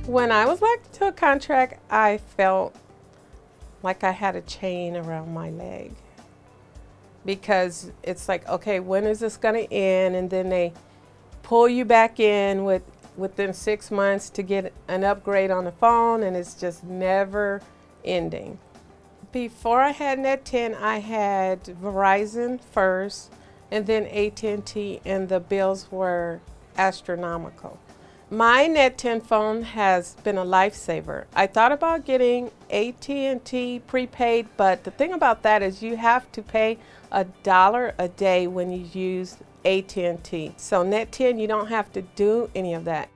When I was elected to a contract, I felt like I had a chain around my leg, because it's like, okay, when is this going to end? And then they pull you back in within 6 months to get an upgrade on the phone, and it's just never ending. Before I had net10, I had Verizon first, and then AT&T, and the bills were astronomical. My net10 phone has been a lifesaver. I thought about getting AT&T prepaid, but the thing about that is you have to pay $1 a day when you use AT&T. So net10, you don't have to do any of that.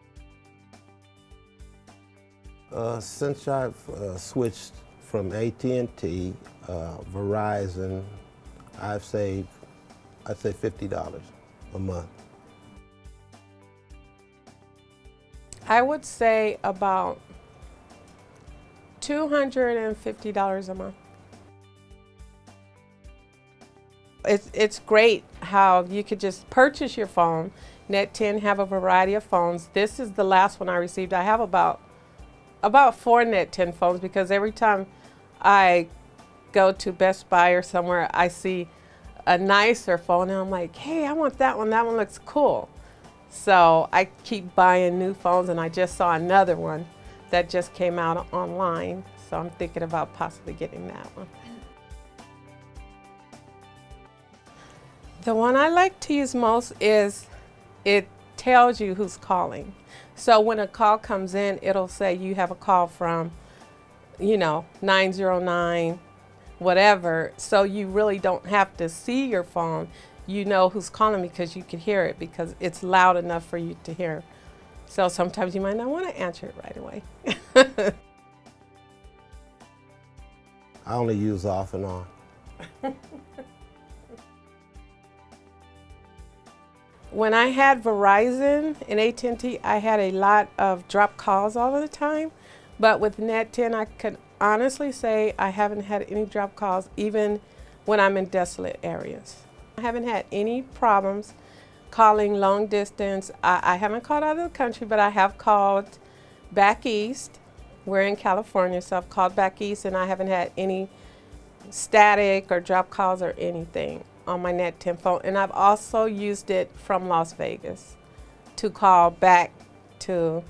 Since I've switched from AT&T, Verizon, I've saved, I'd say $50 a month. I would say about $250 a month. It's great how you could just purchase your phone. net10 have a variety of phones. This is the last one I received. I have about 4 net10 phones, because every time I go to Best Buy or somewhere, I see a nicer phone and I'm like, hey, I want that one. That one looks cool. So I keep buying new phones, and I just saw another one that just came out online. So I'm thinking about possibly getting that one. The one I like to use most is it tells you who's calling. So when a call comes in, it'll say you have a call from, 909, whatever. So you really don't have to see your phone. You know who's calling because you can hear it, because it's loud enough for you to hear. So sometimes you might not want to answer it right away. I only use off and on. When I had Verizon and AT&T, I had a lot of drop calls all the time. But with net10, I could honestly say I haven't had any drop calls, even when I'm in desolate areas. I haven't had any problems calling long distance. I haven't called out of the country, but I have called back east. We're in California, so I've called back east, and I haven't had any static or drop calls or anything on my net10 phone. And I've also used it from Las Vegas to call back to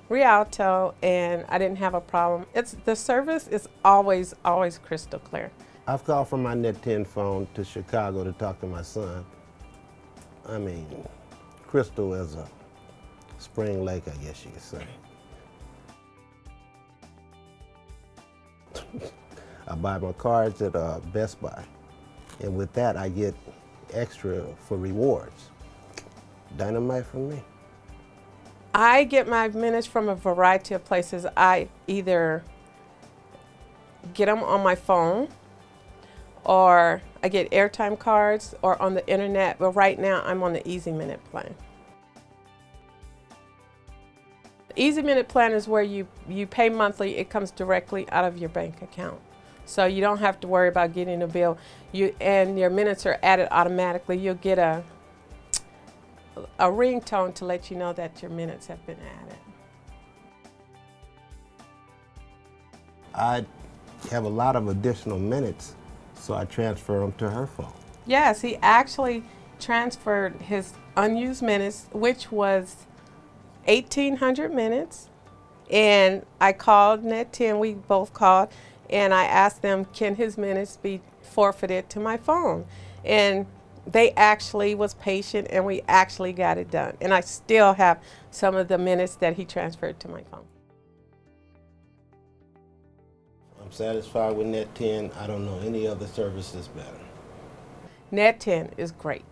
Rialto, and I didn't have a problem. The service is always crystal clear. I've called from my net10 phone to Chicago to talk to my son. I mean, crystal as a spring lake, I guess you could say. I buy my cards at Best Buy, and with that I get extra for rewards. Dynamite for me. I get my minutes from a variety of places. I either get them on my phone, or I get airtime cards, or on the internet, but right now I'm on the Easy Minute plan. The Easy Minute plan is where you pay monthly. It comes directly out of your bank account. So you don't have to worry about getting a bill. And your minutes are added automatically. You'll get a ringtone to let you know that your minutes have been added. I have a lot of additional minutes, so I transfer them to her phone. Yes, he actually transferred his unused minutes, which was 1,800 minutes. And I called net10, we both called, and I asked them, can his minutes be forfeited to my phone? And they actually was patient, and we actually got it done. And I still have some of the minutes that he transferred to my phone. I'm satisfied with net10. I don't know any other services better. net10 is great.